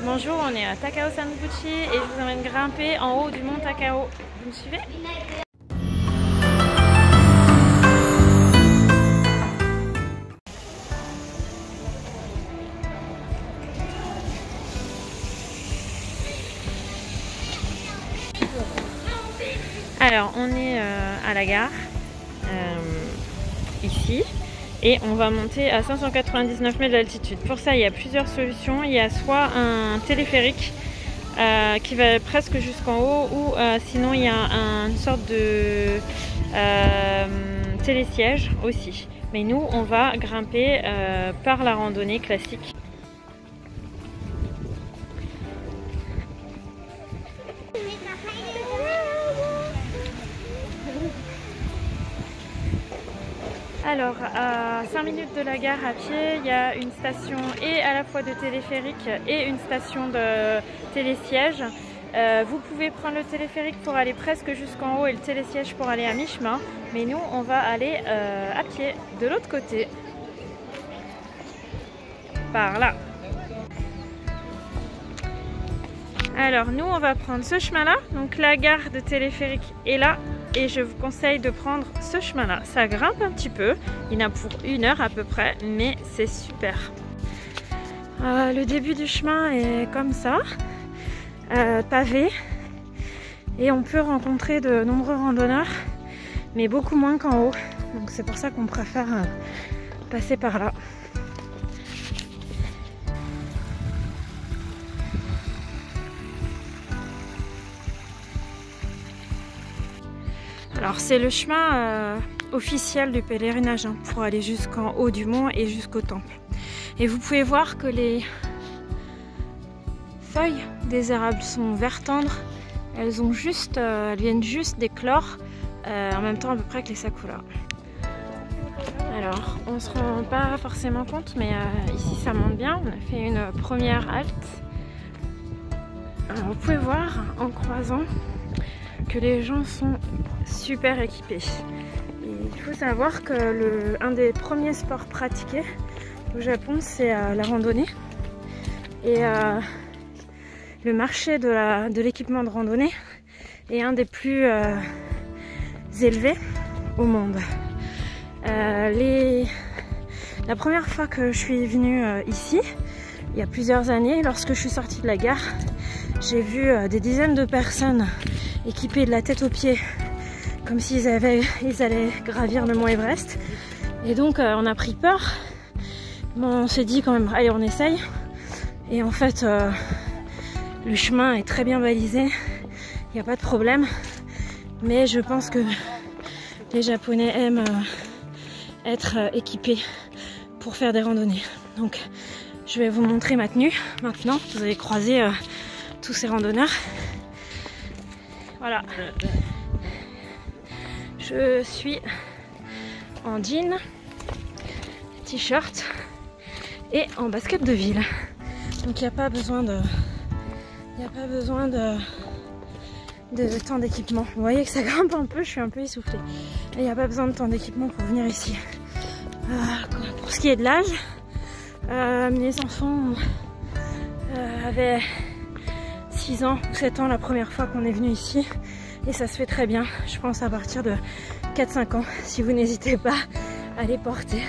Bonjour, on est à Takao Sanbuchi et je vous emmène grimper en haut du mont Takao. Vous me suivez? Alors, on est à la gare, ici. Et on va monter à 599 mètres d'altitude. Pour ça, il y a plusieurs solutions. Il y a soit un téléphérique qui va presque jusqu'en haut, ou sinon il y a une sorte de télésiège aussi. Mais nous, on va grimper par la randonnée classique. Alors, à 5 minutes de la gare à pied, il y a une station et à la fois de téléphérique et une station de télésiège. Vous pouvez prendre le téléphérique pour aller presque jusqu'en haut et le télésiège pour aller à mi-chemin. Mais nous, on va aller à pied de l'autre côté. Par là. Alors, nous, on va prendre ce chemin-là. Donc, la gare de téléphérique est là. Et je vous conseille de prendre ce chemin-là. Ça grimpe un petit peu. Il y en a pour 1 heure à peu près, mais c'est super. Le début du chemin est comme ça, pavé. Et on peut rencontrer de nombreux randonneurs, mais beaucoup moins qu'en haut. Donc c'est pour ça qu'on préfère passer par là. Alors c'est le chemin officiel du pèlerinage pour aller jusqu'en haut du mont et jusqu'au temple. Et vous pouvez voir que les feuilles des érables sont vert tendre. Elles viennent juste d'éclore en même temps à peu près que les sakuras. Alors on se rend pas forcément compte, mais ici ça monte bien. On a fait une première halte. Alors vous pouvez voir en croisant que les gens sont super équipés. Et il faut savoir que un des premiers sports pratiqués au Japon, c'est la randonnée. Et le marché de l'équipement de randonnée est un des plus élevés au monde. La première fois que je suis venue ici, il y a plusieurs années, lorsque je suis sortie de la gare, j'ai vu des dizaines de personnes équipés de la tête aux pieds, comme s'ils allaient gravir le mont Everest. Et donc on a pris peur. Bon, on s'est dit quand même, allez, on essaye. Et en fait, le chemin est très bien balisé, il n'y a pas de problème. Mais je pense que les Japonais aiment être équipés pour faire des randonnées. Donc je vais vous montrer ma tenue maintenant. Vous allez croiser tous ces randonneurs. Voilà, je suis en jean, t-shirt et en basket de ville. Donc il n'y a pas besoin de temps d'équipement. Vous voyez que ça grimpe un peu, je suis un peu essoufflée. Il n'y a pas besoin de temps d'équipement pour venir ici. Pour ce qui est de l'âge, mes enfants avaient 6 ans ou 7 ans la première fois qu'on est venu ici, et ça se fait très bien, je pense, à partir de 4-5 ans, si vous n'hésitez pas à les porter.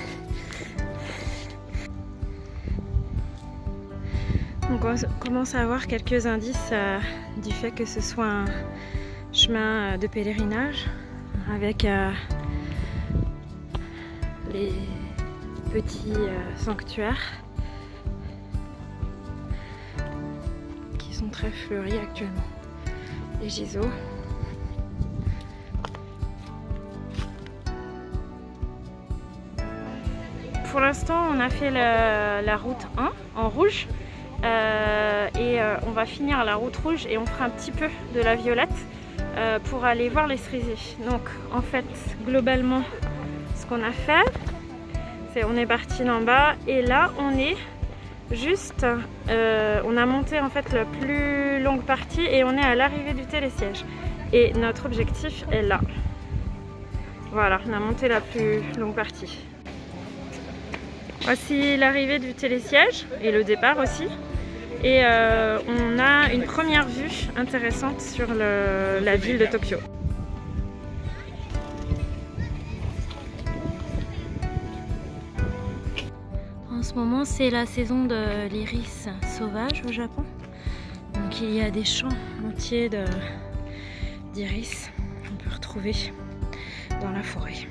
Donc on commence à avoir quelques indices du fait que ce soit un chemin de pèlerinage avec les petits sanctuaires très fleuris actuellement. Les giseaux. Pour l'instant, on a fait la route 1 en rouge et on va finir la route rouge et on fera un petit peu de la violette pour aller voir les cerisiers. Donc en fait, globalement, ce qu'on a fait, c'est on est parti d'en bas et là on est juste, on a monté en fait la plus longue partie et on est à l'arrivée du télésiège. Et notre objectif est là. Voilà, on a monté la plus longue partie. Voici l'arrivée du télésiège et le départ aussi. Et on a une première vue intéressante sur la ville de Tokyo. En ce moment, c'est la saison de l'iris sauvage au Japon. Donc il y a des champs entiers d'iris qu'on peut retrouver dans la forêt.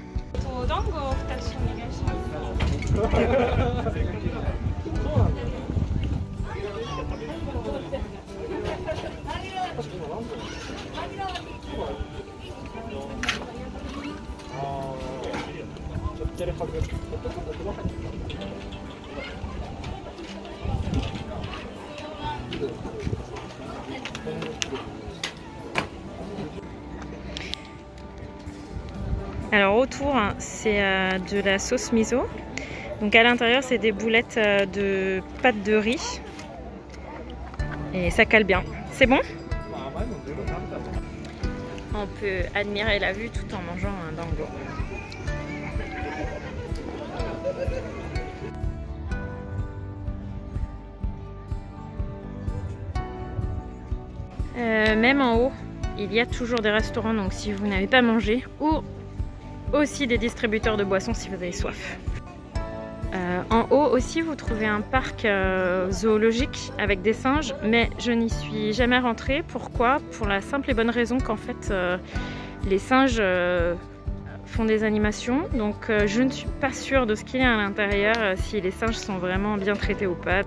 Alors autour, c'est de la sauce miso. Donc à l'intérieur, c'est des boulettes de pâte de riz. Et ça cale bien. C'est bon? On peut admirer la vue tout en mangeant un dango. Même en haut, il y a toujours des restaurants, donc si vous n'avez pas mangé, ou aussi des distributeurs de boissons si vous avez soif. En haut aussi, vous trouvez un parc zoologique avec des singes, mais je n'y suis jamais rentrée. Pourquoi? Pour la simple et bonne raison qu'en fait, les singes font des animations, donc je ne suis pas sûre de ce qu'il y a à l'intérieur, si les singes sont vraiment bien traités ou pas.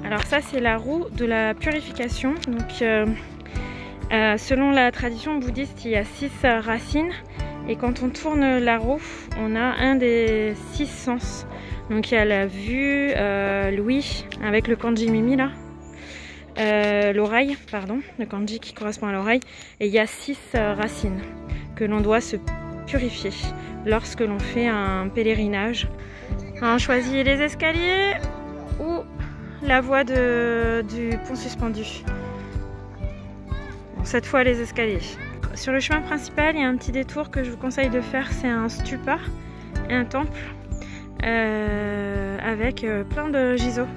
Alors ça, c'est la roue de la purification. Donc selon la tradition bouddhiste, il y a 6 racines, et quand on tourne la roue, on a un des 6 sens. Donc il y a la vue, l'ouïe avec le kanji mimi là, l'oreille, pardon, le kanji qui correspond à l'oreille, et il y a 6 racines que l'on doit se purifier lorsque l'on fait un pèlerinage. On choisit les escaliers ou la voie du pont suspendu. Bon, cette fois les escaliers. Sur le chemin principal, il y a un petit détour que je vous conseille de faire, c'est un stupa, un temple avec plein de giseaux.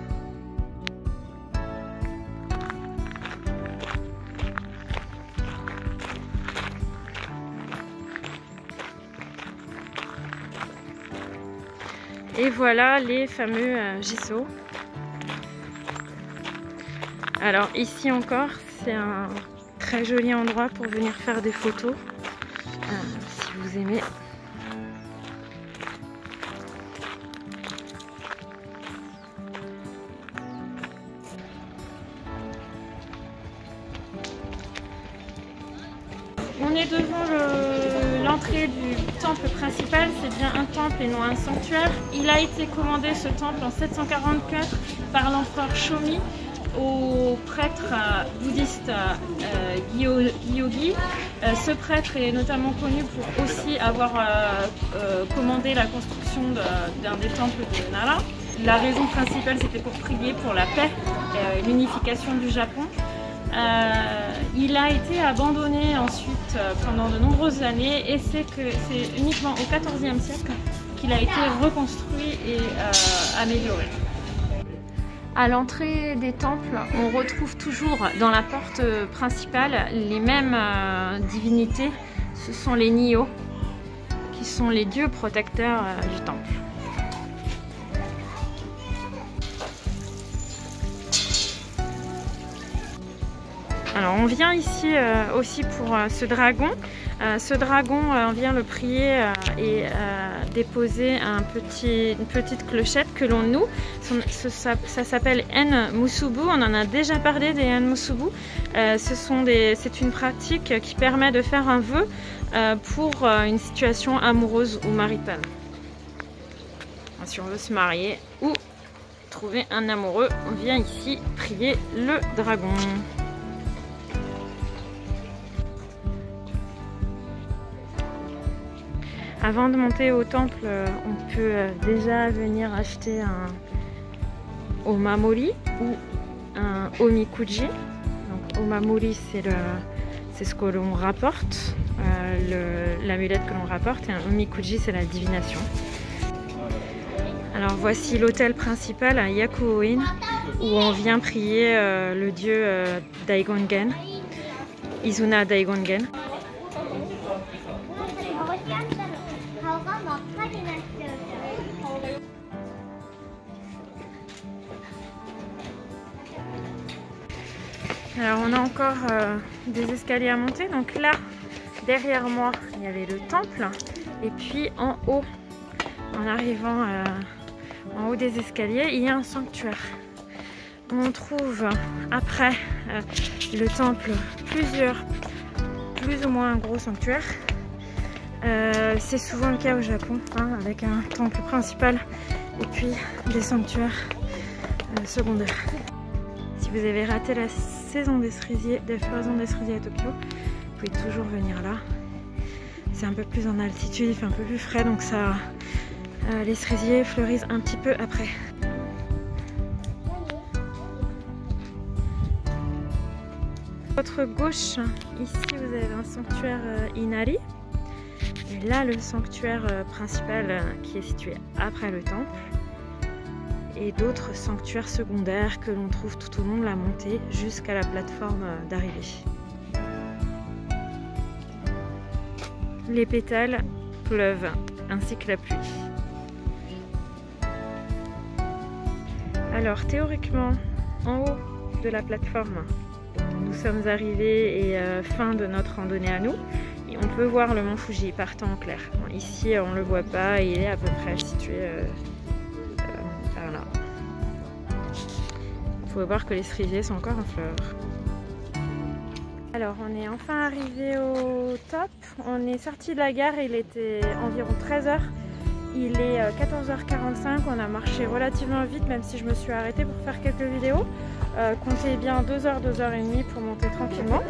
Et voilà les fameux giseaux. Alors ici encore, c'est un très joli endroit pour venir faire des photos, si vous aimez. On est devant l'entrée du temple principal, c'est bien un temple et non un sanctuaire. Il a été commandé, ce temple, en 744 par l'empereur Shomi au prêtre bouddhiste Gyogi. Ce prêtre est notamment connu pour aussi avoir commandé la construction d'un des temples de Nara. La raison principale, c'était pour prier pour la paix et l'unification du Japon. Il a été abandonné ensuite pendant de nombreuses années, et c'est uniquement au XIVe siècle qu'il a été reconstruit et amélioré. À l'entrée des temples, on retrouve toujours dans la porte principale les mêmes divinités. Ce sont les Nio, qui sont les dieux protecteurs du temple. Alors on vient ici aussi pour ce dragon. Ce dragon, on vient le prier et déposer une petite clochette que l'on noue. Ça s'appelle En Musubu. On en a déjà parlé des En Musubu. C'est une pratique qui permet de faire un vœu pour une situation amoureuse ou maritale. Si on veut se marier ou trouver un amoureux, on vient ici prier le dragon. Avant de monter au temple, on peut déjà venir acheter omamori ou un omikuji. Donc omamori c'est ce que l'on rapporte, l'amulette que l'on rapporte, et un omikuji c'est la divination. Alors voici l'hôtel principal à Yakuo-in où on vient prier le dieu Daigongen, Izuna Daigongen. Alors on a encore des escaliers à monter. Donc là, derrière moi, il y avait le temple. Et puis en haut, en arrivant en haut des escaliers, il y a un sanctuaire. On trouve après le temple plus ou moins un gros sanctuaire. C'est souvent le cas au Japon, hein, avec un temple principal et puis des sanctuaires secondaires. Si vous avez raté la saison des cerisiers, des floraisons des cerisiers à Tokyo, vous pouvez toujours venir là. C'est un peu plus en altitude, il fait un peu plus frais, donc ça, les cerisiers fleurissent un petit peu après. À votre gauche, ici vous avez un sanctuaire Inari. Et là, le sanctuaire principal qui est situé après le temple. Et d'autres sanctuaires secondaires que l'on trouve tout au long de la montée jusqu'à la plateforme d'arrivée. Les pétales pleuvent, ainsi que la pluie. Alors théoriquement, en haut de la plateforme, nous sommes arrivés et fin de notre randonnée à nous. Et on peut voir le mont Fuji partant en clair. Bon, ici, on ne le voit pas, il est à peu près situé par là. Vous pouvez voir que les cerisiers sont encore en fleurs. Alors, on est enfin arrivé au top. On est sorti de la gare, il était environ 13 h. Il est 14h45, on a marché relativement vite, même si je me suis arrêtée pour faire quelques vidéos. Comptez bien 2 h, 2 h 30 pour monter tranquillement.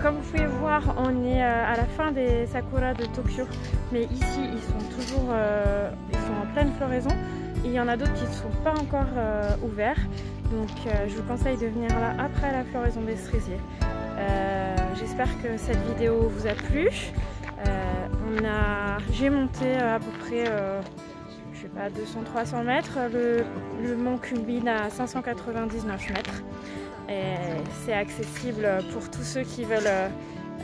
Comme vous pouvez voir, on est à la fin des sakura de Tokyo, mais ici ils sont toujours ils sont en pleine floraison. Et il y en a d'autres qui ne sont pas encore ouverts, donc je vous conseille de venir là après la floraison des cerisiers. J'espère que cette vidéo vous a plu. J'ai monté à peu près je sais pas, 200-300 mètres. Le mont culmine à 599 mètres. C'est accessible pour tous ceux qui veulent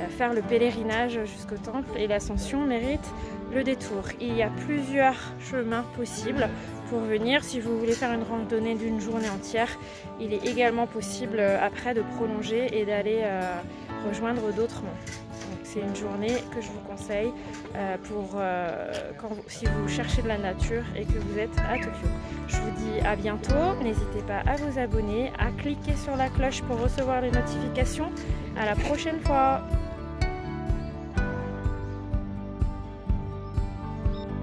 faire le pèlerinage jusqu'au temple, et l'ascension mérite le détour. Il y a plusieurs chemins possibles pour venir. Si vous voulez faire une randonnée d'une journée entière, il est également possible après de prolonger et d'aller rejoindre d'autres monts. C'est une journée que je vous conseille si vous cherchez de la nature et que vous êtes à Tokyo. Je vous dis à bientôt, n'hésitez pas à vous abonner, à cliquer sur la cloche pour recevoir les notifications. À la prochaine fois.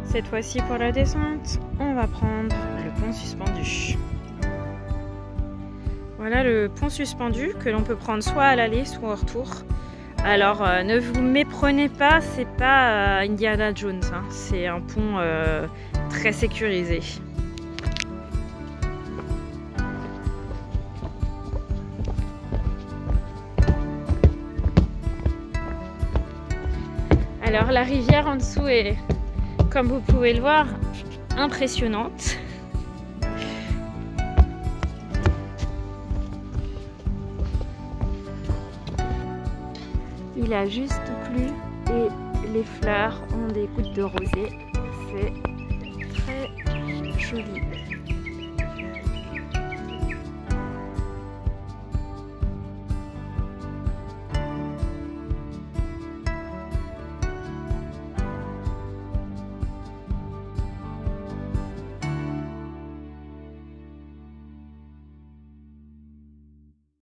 Cette fois-ci pour la descente, on va prendre le pont suspendu. Voilà le pont suspendu que l'on peut prendre soit à l'aller, soit au retour. Alors ne vous méprenez pas, c'est pas Indiana Jones, hein. C'est un pont très sécurisé. Alors la rivière en dessous est, comme vous pouvez le voir, impressionnante. Il a juste plu et les fleurs ont des gouttes de rosée. C'est très joli.